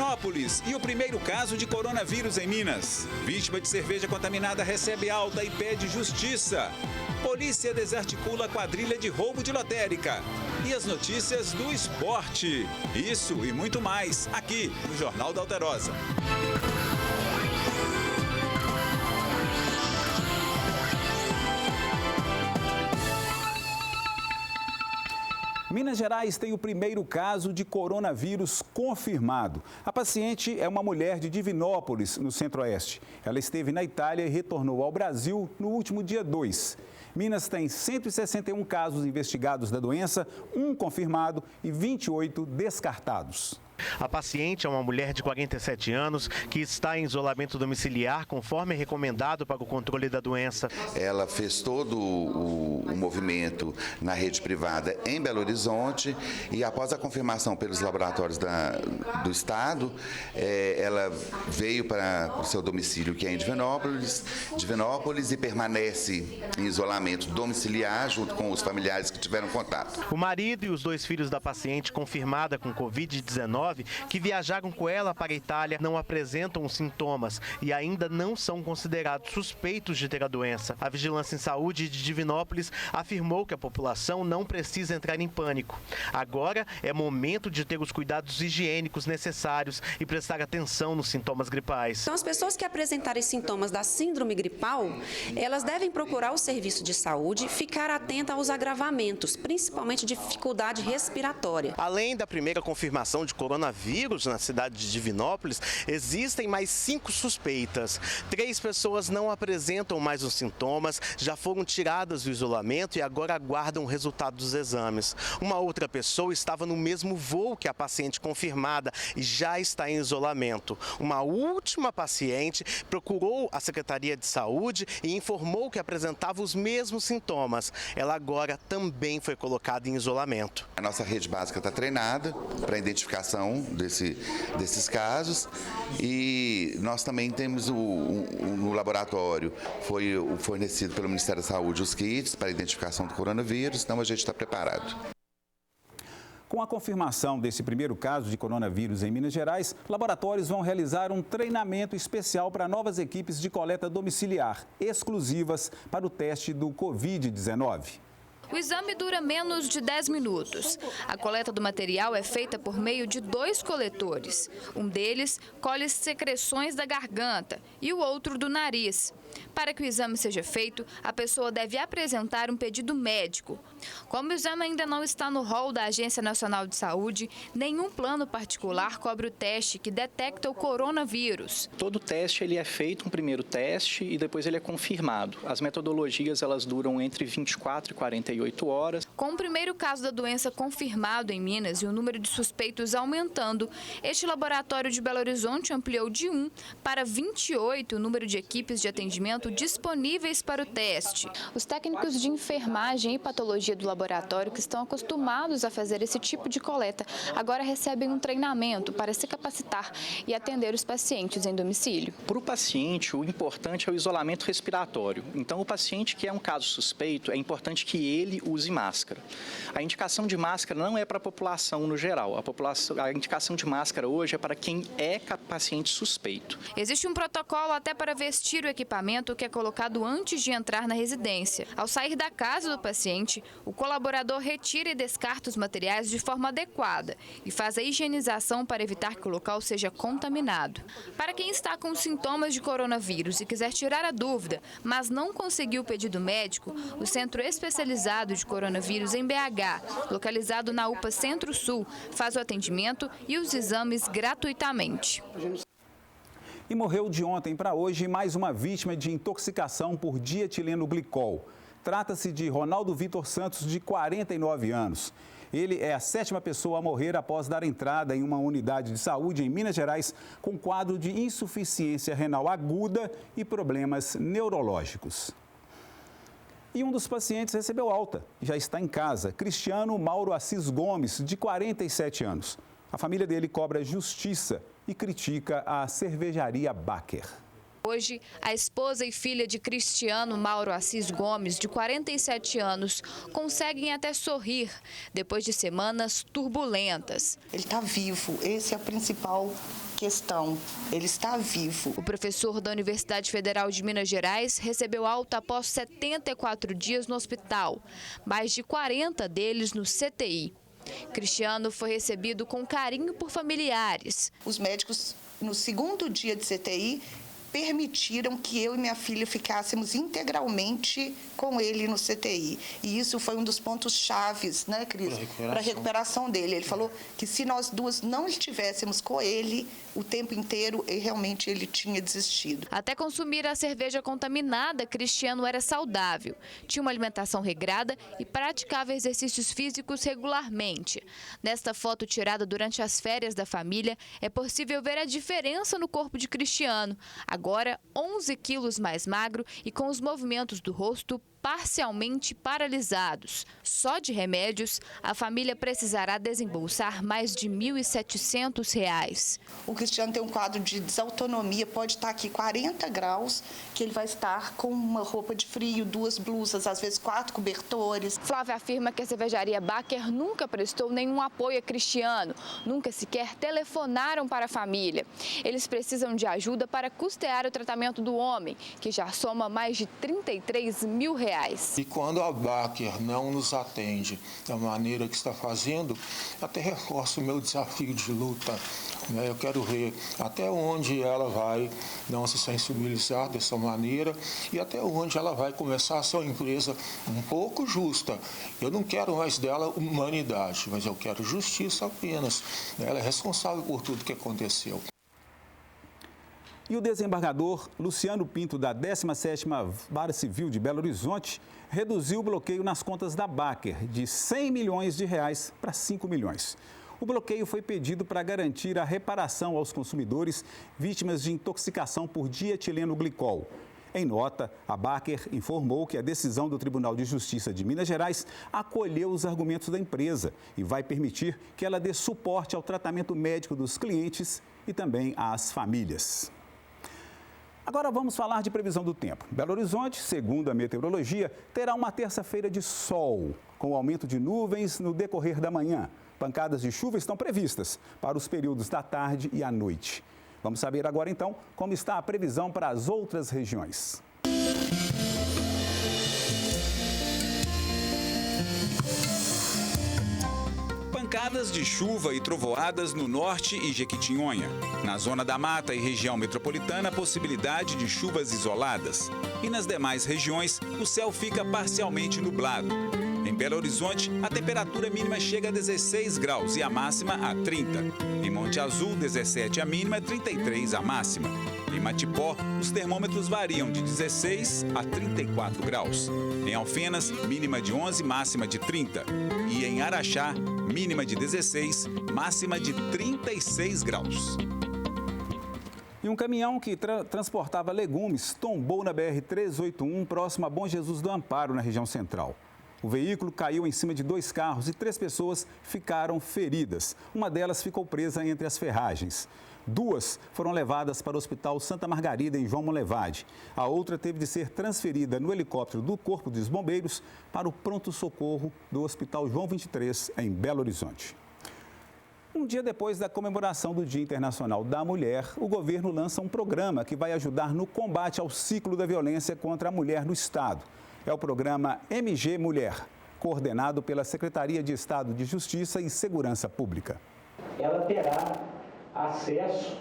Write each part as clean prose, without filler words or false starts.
Divinópolis e o primeiro caso de coronavírus em Minas. Vítima de cerveja contaminada recebe alta e pede justiça. Polícia desarticula a quadrilha de roubo de lotérica. E as notícias do esporte. Isso e muito mais aqui no Jornal da Alterosa. Minas Gerais tem o primeiro caso de coronavírus confirmado. A paciente é uma mulher de Divinópolis, no Centro-Oeste. Ela esteve na Itália e retornou ao Brasil no último dia 2. Minas tem 161 casos investigados da doença, 1 confirmado e 28 descartados. A paciente é uma mulher de 47 anos que está em isolamento domiciliar, conforme recomendado para o controle da doença. Ela fez todo o movimento na rede privada em Belo Horizonte e após a confirmação pelos laboratórios do estado, ela veio para o seu domicílio, que é em Divinópolis, e permanece em isolamento domiciliar junto com os familiares que tiveram contato. O marido e os 2 filhos da paciente confirmada com Covid-19 que viajaram com ela para a Itália não apresentam os sintomas e ainda não são considerados suspeitos de ter a doença. A Vigilância em Saúde de Divinópolis afirmou que a população não precisa entrar em pânico. Agora é momento de ter os cuidados higiênicos necessários e prestar atenção nos sintomas gripais. Então, as pessoas que apresentarem sintomas da síndrome gripal, elas devem procurar o serviço de saúde, ficar atenta aos agravamentos, principalmente dificuldade respiratória. Além da primeira confirmação de coronavírus na cidade de Divinópolis, existem mais 5 suspeitas. 3 pessoas não apresentam mais os sintomas, já foram tiradas do isolamento e agora aguardam o resultado dos exames. Uma outra pessoa estava no mesmo voo que a paciente confirmada e já está em isolamento. Uma última paciente procurou a Secretaria de Saúde e informou que apresentava os mesmos sintomas. Ela agora também foi colocada em isolamento. A nossa rede básica está treinada para a identificação desses casos e nós também temos no laboratório, foi fornecido pelo Ministério da Saúde os kits para a identificação do coronavírus, então a gente está preparado. Com a confirmação desse primeiro caso de coronavírus em Minas Gerais, laboratórios vão realizar um treinamento especial para novas equipes de coleta domiciliar, exclusivas para o teste do Covid-19. O exame dura menos de 10 minutos. A coleta do material é feita por meio de 2 coletores. Um deles colhe secreções da garganta e o outro do nariz. Para que o exame seja feito, a pessoa deve apresentar um pedido médico. Como o exame ainda não está no rol da Agência Nacional de Saúde, nenhum plano particular cobre o teste que detecta o coronavírus. Todo teste ele é feito um primeiro teste e depois ele é confirmado. As metodologias elas duram entre 24 e 48 horas. Com o primeiro caso da doença confirmado em Minas e o número de suspeitos aumentando, este laboratório de Belo Horizonte ampliou de 1 para 28 o número de equipes de atendimento disponíveis para o teste. Os técnicos de enfermagem e patologia do laboratório, que estão acostumados a fazer esse tipo de coleta, agora recebem um treinamento para se capacitar e atender os pacientes em domicílio. Para o paciente, o importante é o isolamento respiratório. Então, o paciente que é um caso suspeito, é importante que ele use máscara. A indicação de máscara não é para a população no geral. A indicação de máscara hoje é para quem é paciente suspeito. Existe um protocolo até para vestir o equipamento que é colocado antes de entrar na residência. Ao sair da casa do paciente, o colaborador retira e descarta os materiais de forma adequada e faz a higienização para evitar que o local seja contaminado. Para quem está com sintomas de coronavírus e quiser tirar a dúvida, mas não conseguiu o pedido médico, o Centro Especializado de Coronavírus em BH, localizado na UPA Centro-Sul, faz o atendimento e os exames gratuitamente. E morreu de ontem para hoje mais uma vítima de intoxicação por dietileno glicol. Trata-se de Ronaldo Vitor Santos, de 49 anos. Ele é a 7ª pessoa a morrer após dar entrada em uma unidade de saúde em Minas Gerais com quadro de insuficiência renal aguda e problemas neurológicos. E um dos pacientes recebeu alta, já está em casa. Cristiano Mauro Assis Gomes, de 47 anos. A família dele cobra justiça e critica a cervejaria Baker. Hoje, a esposa e filha de Cristiano Mauro Assis Gomes, de 47 anos, conseguem até sorrir depois de semanas turbulentas. Ele está vivo, esse é a principal questão, ele está vivo. O professor da Universidade Federal de Minas Gerais recebeu alta após 74 dias no hospital, mais de 40 deles no CTI. Cristiano foi recebido com carinho por familiares. Os médicos, no segundo dia de CTI, permitiram que eu e minha filha ficássemos integralmente com ele no CTI. E isso foi um dos pontos chaves, né, Cris? Para a recuperação dele. Ele falou que se nós duas não estivéssemos com ele o tempo inteiro, realmente ele tinha desistido. Até consumir a cerveja contaminada, Cristiano era saudável. Tinha uma alimentação regrada e praticava exercícios físicos regularmente. Nesta foto tirada durante as férias da família, é possível ver a diferença no corpo de Cristiano. Agora, 11 quilos mais magro e com os movimentos do rosto parcialmente paralisados. Só de remédios, a família precisará desembolsar mais de R$ 1.700. O Cristiano tem um quadro de desautonomia, pode estar aqui 40 graus, que ele vai estar com uma roupa de frio, 2 blusas, às vezes 4 cobertores. Flávia afirma que a cervejaria Baker nunca prestou nenhum apoio a Cristiano, nunca sequer telefonaram para a família. Eles precisam de ajuda para custear o tratamento do homem, que já soma mais de R$33 mil. E quando a Baker não nos atende da maneira que está fazendo, até reforça o meu desafio de luta. Eu quero ver até onde ela vai não se sensibilizar dessa maneira e até onde ela vai começar a ser uma empresa um pouco justa. Eu não quero mais dela humanidade, mas eu quero justiça apenas. Ela é responsável por tudo que aconteceu. E o desembargador Luciano Pinto, da 17ª Vara Civil de Belo Horizonte, reduziu o bloqueio nas contas da Baker de R$100 milhões para 5 milhões. O bloqueio foi pedido para garantir a reparação aos consumidores vítimas de intoxicação por dietileno glicol. Em nota, a Baker informou que a decisão do Tribunal de Justiça de Minas Gerais acolheu os argumentos da empresa e vai permitir que ela dê suporte ao tratamento médico dos clientes e também às famílias. Agora vamos falar de previsão do tempo. Belo Horizonte, segundo a meteorologia, terá uma terça-feira de sol, com aumento de nuvens no decorrer da manhã. Pancadas de chuva estão previstas para os períodos da tarde e à noite. Vamos saber agora, então, como está a previsão para as outras regiões. Pancadas de chuva e trovoadas no norte e Jequitinhonha. Na zona da Mata e região metropolitana, possibilidade de chuvas isoladas. E nas demais regiões, o céu fica parcialmente nublado. Em Belo Horizonte, a temperatura mínima chega a 16 graus e a máxima a 30. Em Monte Azul, 17 a mínima, 33 a máxima. Em Matipó, os termômetros variam de 16 a 34 graus. Em Alfenas, mínima de 11, máxima de 30. E em Araxá, mínima de 16, máxima de 36 graus. E um caminhão que transportava legumes tombou na BR-381, próximo a Bom Jesus do Amparo, na região central. O veículo caiu em cima de 2 carros e 3 pessoas ficaram feridas. Uma delas ficou presa entre as ferragens. 2 foram levadas para o Hospital Santa Margarida, em João Monlevade. A outra teve de ser transferida no helicóptero do Corpo dos Bombeiros para o pronto-socorro do Hospital João 23, em Belo Horizonte. Um dia depois da comemoração do Dia Internacional da Mulher, o governo lança um programa que vai ajudar no combate ao ciclo da violência contra a mulher no Estado. É o programa MG Mulher, coordenado pela Secretaria de Estado de Justiça e Segurança Pública. Ela terá acesso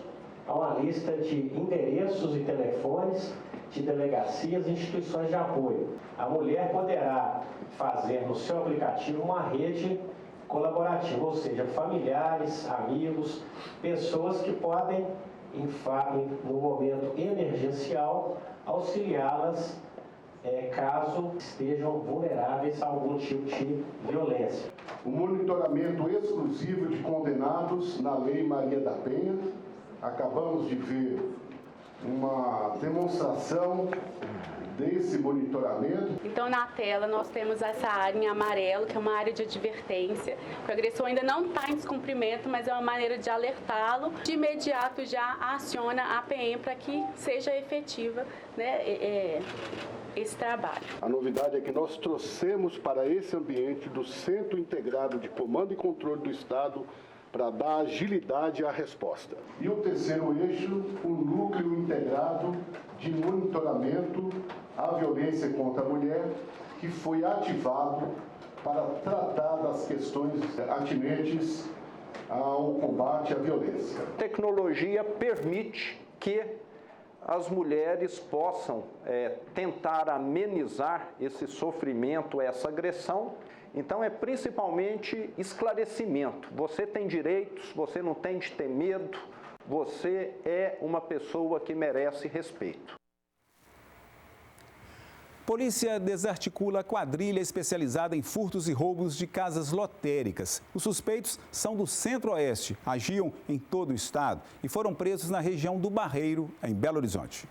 a uma lista de endereços e telefones de delegacias e instituições de apoio. A mulher poderá fazer no seu aplicativo uma rede colaborativa, ou seja, familiares, amigos, pessoas que podem, no momento emergencial, auxiliá-las caso estejam vulneráveis a algum tipo de violência. O monitoramento exclusivo de condenados na Lei Maria da Penha. Acabamos de ver uma demonstração desse monitoramento. Então, na tela, nós temos essa área em amarelo, que é uma área de advertência. O agressor ainda não está em descumprimento, mas é uma maneira de alertá-lo. De imediato, já aciona a PM para que seja efetiva, né, esse trabalho. A novidade é que nós trouxemos para esse ambiente do Centro Integrado de Comando e Controle do Estado para dar agilidade à resposta. E o terceiro eixo, o Núcleo Integrado de Monitoramento à Violência contra a Mulher, que foi ativado para tratar das questões atinentes ao combate à violência. A tecnologia permite que as mulheres possam tentar amenizar esse sofrimento, essa agressão. Então, é principalmente esclarecimento. Você tem direitos, você não tem de ter medo, você é uma pessoa que merece respeito. Polícia desarticula quadrilha especializada em furtos e roubos de casas lotéricas. Os suspeitos são do Centro-Oeste, agiam em todo o estado e foram presos na região do Barreiro, em Belo Horizonte.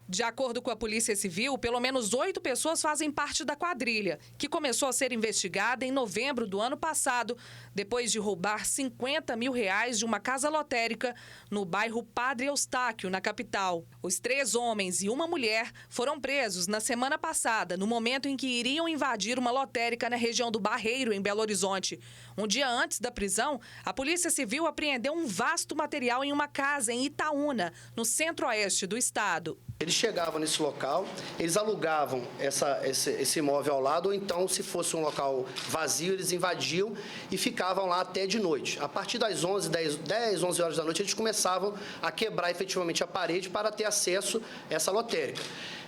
De acordo com a Polícia Civil, pelo menos 8 pessoas fazem parte da quadrilha, que começou a ser investigada em novembro do ano passado, depois de roubar R$50 mil de uma casa lotérica no bairro Padre Eustáquio, na capital. Os 3 homens e uma mulher foram presos na semana passada, no momento em que iriam invadir uma lotérica na região do Barreiro, em Belo Horizonte. Um dia antes da prisão, a Polícia Civil apreendeu um vasto material em uma casa em Itaúna, no Centro-Oeste do estado. Eles chegavam nesse local, eles alugavam esse imóvel ao lado, ou então, se fosse um local vazio, eles invadiam e ficavam lá até de noite. A partir das 10, 11 horas da noite, eles começavam a quebrar efetivamente a parede para ter acesso a essa lotérica.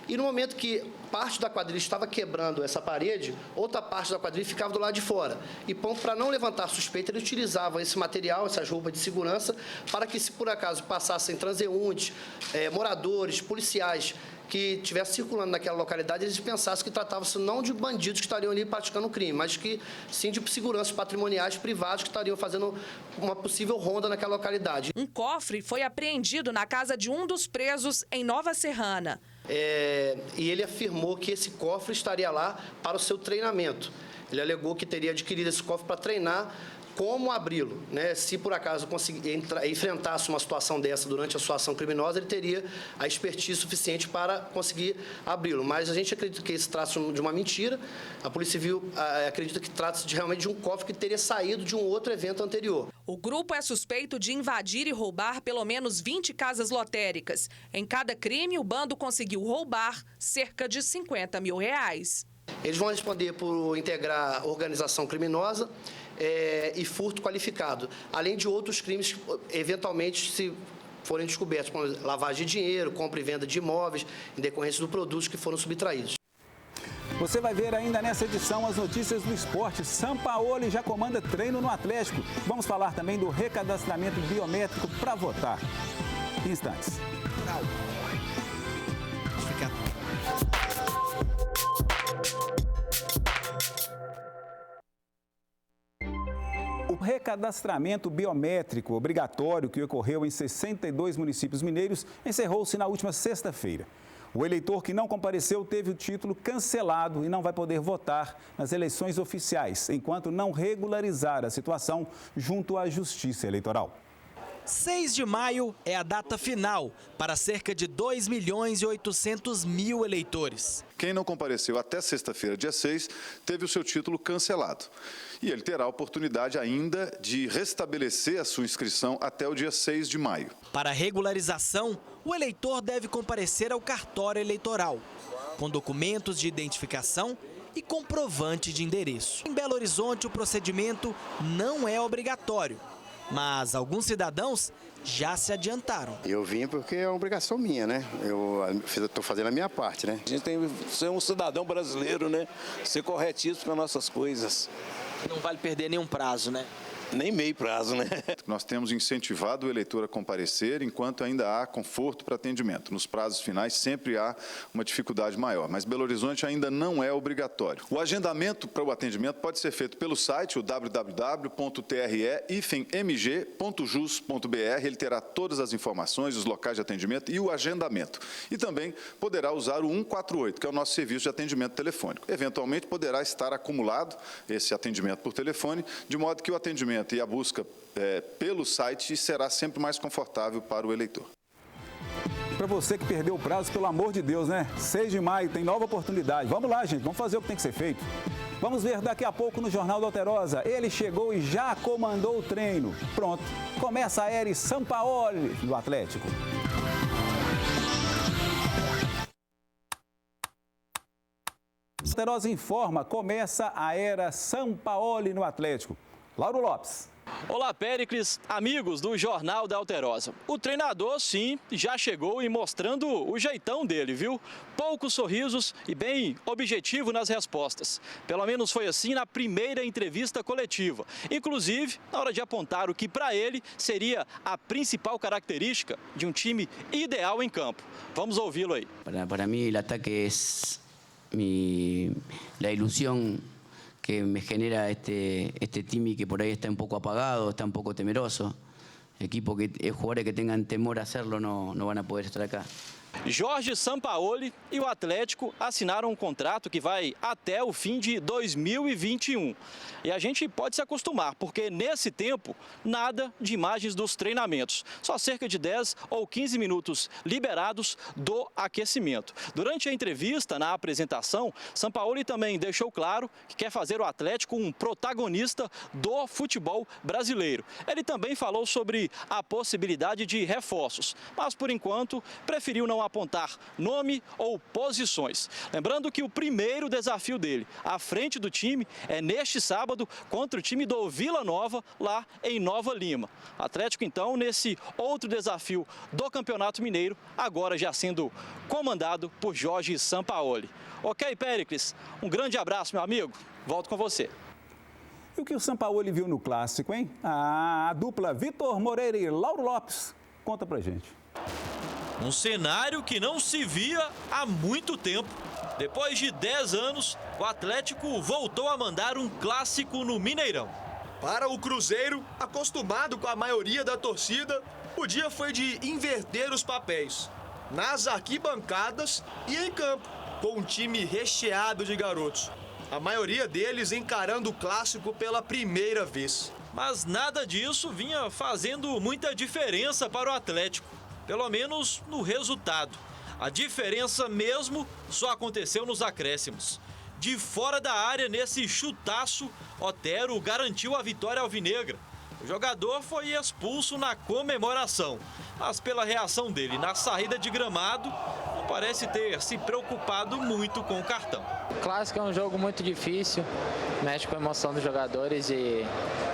E no momento que parte da quadrilha estava quebrando essa parede, outra parte da quadrilha ficava do lado de fora. E para não levantar suspeita, eles utilizavam esse material, essas roupas de segurança, para que, se por acaso passassem transeuntes, moradores, policiais que estivessem circulando naquela localidade, eles pensassem que tratavam-se não de bandidos que estariam ali praticando crime, mas que sim de seguranças patrimoniais privados que estariam fazendo uma possível ronda naquela localidade. Um cofre foi apreendido na casa de um dos presos em Nova Serrana. E ele afirmou que esse cofre estaria lá para o seu treinamento. Ele alegou que teria adquirido esse cofre para treinar como abri-lo, né? Se por acaso enfrentasse uma situação dessa durante a sua ação criminosa, ele teria a expertise suficiente para conseguir abri-lo. Mas a gente acredita que se trata de uma mentira. A Polícia Civil acredita que trata-se realmente de um cofre que teria saído de um outro evento anterior. O grupo é suspeito de invadir e roubar pelo menos 20 casas lotéricas. Em cada crime, o bando conseguiu roubar cerca de R$50 mil. Eles vão responder por integrar organização criminosa e furto qualificado, além de outros crimes que, eventualmente, se forem descobertos, como lavagem de dinheiro, compra e venda de imóveis, em decorrência dos produtos que foram subtraídos. Você vai ver ainda nessa edição as notícias do esporte. Sampaoli já comanda treino no Atlético. Vamos falar também do recadastramento biométrico para votar. Instantes. O recadastramento biométrico obrigatório que ocorreu em 62 municípios mineiros encerrou-se na última sexta-feira. O eleitor que não compareceu teve o título cancelado e não vai poder votar nas eleições oficiais, enquanto não regularizar a situação junto à Justiça Eleitoral. 6 de maio é a data final para cerca de 2.800.000 eleitores. Quem não compareceu até sexta-feira, dia 6, teve o seu título cancelado. E ele terá a oportunidade ainda de restabelecer a sua inscrição até o dia 6 de maio. Para a regularização, o eleitor deve comparecer ao cartório eleitoral, com documentos de identificação e comprovante de endereço. Em Belo Horizonte, o procedimento não é obrigatório, mas alguns cidadãos já se adiantaram. Eu vim porque é uma obrigação minha, né? Eu estou fazendo a minha parte, né? A gente tem que ser um cidadão brasileiro, né? Ser corretíssimo com as nossas coisas. Não vale perder nenhum prazo, né? Nem meio prazo, né? Nós temos incentivado o eleitor a comparecer enquanto ainda há conforto para atendimento. Nos prazos finais sempre há uma dificuldade maior, mas Belo Horizonte ainda não é obrigatório. O agendamento para o atendimento pode ser feito pelo site, o www.tre-mg.jus.br. Ele terá todas as informações, os locais de atendimento e o agendamento. E também poderá usar o 148, que é o nosso serviço de atendimento telefônico. Eventualmente poderá estar acumulado esse atendimento por telefone, de modo que o atendimento e a busca pelo site será sempre mais confortável para o eleitor. Para você que perdeu o prazo, pelo amor de Deus, né? 6 de maio, tem nova oportunidade. Vamos lá, gente, vamos fazer o que tem que ser feito. Vamos ver daqui a pouco no Jornal da Alterosa. Ele chegou e já comandou o treino. Pronto, começa a era Sampaoli do Atlético. Alterosa informa, começa a era Sampaoli no Atlético. Lauro Lopes. Olá, Péricles, amigos do Jornal da Alterosa. O treinador, sim, já chegou e mostrando o jeitão dele, viu? Poucos sorrisos e bem objetivo nas respostas. Pelo menos foi assim na primeira entrevista coletiva. Inclusive, na hora de apontar o que para ele seria a principal característica de um time ideal em campo. Vamos ouvi-lo aí. Para mim, o ataque é a ilusão que me genera este time que por ahí está un poco apagado, está un poco temeroso. Equipo jugadores que tengan temor a hacerlo no van a poder estar acá. Jorge Sampaoli e o Atlético assinaram um contrato que vai até o fim de 2021. E a gente pode se acostumar, porque nesse tempo, nada de imagens dos treinamentos. Só cerca de 10 ou 15 minutos liberados do aquecimento. Durante a entrevista, na apresentação, Sampaoli também deixou claro que quer fazer o Atlético um protagonista do futebol brasileiro. Ele também falou sobre a possibilidade de reforços, mas por enquanto preferiu não apontar nome ou posições. Lembrando que o primeiro desafio dele à frente do time é neste sábado contra o time do Vila Nova, lá em Nova Lima. Atlético, então, nesse outro desafio do Campeonato Mineiro, agora já sendo comandado por Jorge Sampaoli. Ok, Péricles? Um grande abraço, meu amigo. Volto com você. E o que o Sampaoli viu no Clássico, hein? A dupla Vitor Moreira e Lauro Lopes. Conta pra gente. Um cenário que não se via há muito tempo. Depois de 10 anos, o Atlético voltou a mandar um clássico no Mineirão. Para o Cruzeiro, acostumado com a maioria da torcida, o dia foi de inverter os papéis. Nas arquibancadas e em campo, com um time recheado de garotos. A maioria deles encarando o clássico pela primeira vez. Mas nada disso vinha fazendo muita diferença para o Atlético. Pelo menos no resultado. A diferença mesmo só aconteceu nos acréscimos. De fora da área, nesse chutaço, Otero garantiu a vitória alvinegra. O jogador foi expulso na comemoração, mas pela reação dele na saída de gramado, não parece ter se preocupado muito com o cartão. O clássico é um jogo muito difícil, mexe com a emoção dos jogadores e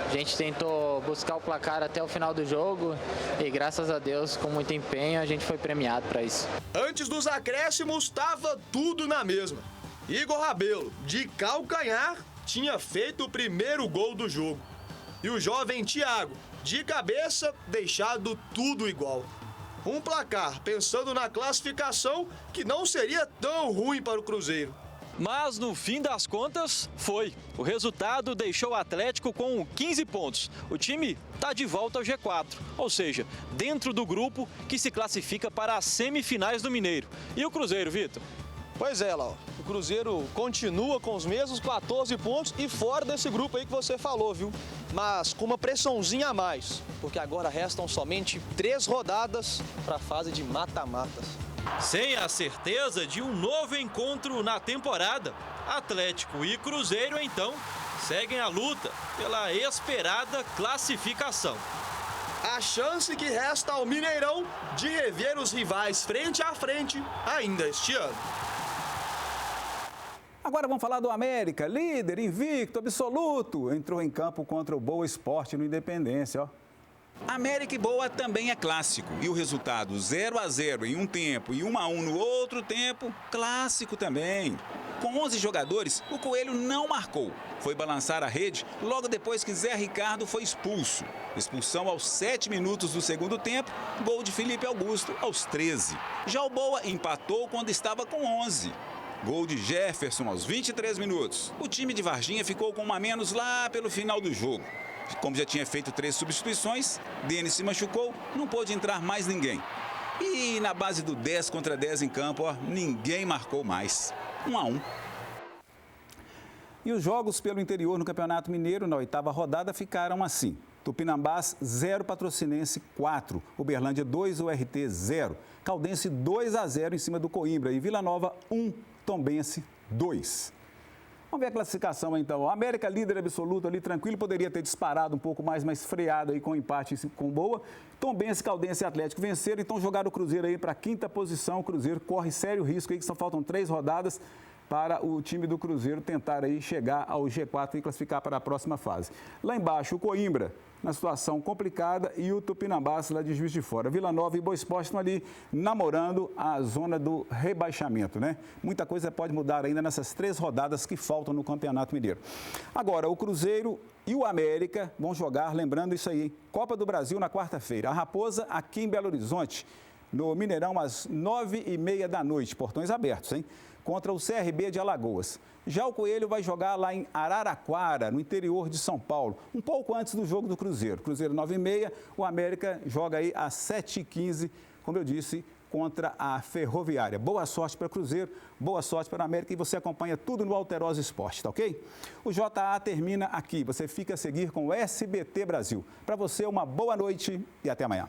a gente tentou buscar o placar até o final do jogo e graças a Deus, com muito empenho, a gente foi premiado para isso. Antes dos acréscimos, estava tudo na mesma. Igor Rabelo, de calcanhar, tinha feito o primeiro gol do jogo. E o jovem Thiago, de cabeça, deixado tudo igual. Um placar, pensando na classificação, que não seria tão ruim para o Cruzeiro. Mas no fim das contas, foi. O resultado deixou o Atlético com 15 pontos. O time está de volta ao G4, ou seja, dentro do grupo que se classifica para as semifinais do Mineiro. E o Cruzeiro, Vitor? Pois é, Lau. O Cruzeiro continua com os mesmos 14 pontos e fora desse grupo aí que você falou, viu? Mas com uma pressãozinha a mais, porque agora restam somente 3 rodadas para a fase de mata-matas. Sem a certeza de um novo encontro na temporada, Atlético e Cruzeiro, então, seguem a luta pela esperada classificação. A chance que resta ao Mineirão de rever os rivais frente a frente ainda este ano. Agora vamos falar do América, líder, invicto, absoluto. Entrou em campo contra o Boa Esporte no Independência, ó. América e Boa também é clássico. E o resultado 0-0 em um tempo e 1-1 no outro tempo, clássico também. Com 11 jogadores, o Coelho não marcou. Foi balançar a rede logo depois que Zé Ricardo foi expulso. Expulsão aos 7 minutos do segundo tempo, gol de Felipe Augusto aos 13. Já o Boa empatou quando estava com 11. Gol de Jefferson aos 23 minutos. O time de Varginha ficou com 1 a menos lá pelo final do jogo. Como já tinha feito 3 substituições, Denis se machucou, não pôde entrar mais ninguém. E na base do 10 contra 10 em campo, ninguém marcou mais. 1-1. E os jogos pelo interior no Campeonato Mineiro, na 8ª rodada, ficaram assim. Tupinambás 0, Patrocinense 4, Uberlândia 2, URT 0, Caldense 2-0 em cima do Coimbra e Vila Nova 1, Tombense 2. Vamos ver a classificação então. A América, líder absoluto ali, tranquilo, poderia ter disparado um pouco mais, mas freado aí com empate com Boa. Tombense, Caldense e Atlético venceram, então jogaram o Cruzeiro aí para a 5ª posição. O Cruzeiro corre sério risco aí, que só faltam 3 rodadas para o time do Cruzeiro tentar aí chegar ao G4 e classificar para a próxima fase. Lá embaixo, o Coimbra, na situação complicada, e o Tupinambás lá de Juiz de Fora. Vila Nova e Boa Esporte estão ali namorando a zona do rebaixamento, né? Muita coisa pode mudar ainda nessas 3 rodadas que faltam no Campeonato Mineiro. Agora, o Cruzeiro e o América vão jogar, lembrando isso aí, Copa do Brasil na quarta-feira. A Raposa aqui em Belo Horizonte, no Mineirão, às 9h30 da noite, portões abertos, hein? Contra o CRB de Alagoas. Já o Coelho vai jogar lá em Araraquara, no interior de São Paulo, um pouco antes do jogo do Cruzeiro. Cruzeiro 9h30, o América joga aí às 7h15, como eu disse, contra a Ferroviária. Boa sorte para o Cruzeiro, boa sorte para a América e você acompanha tudo no Alterosa Esporte, tá ok? O JA termina aqui, você fica a seguir com o SBT Brasil. Para você, uma boa noite e até amanhã.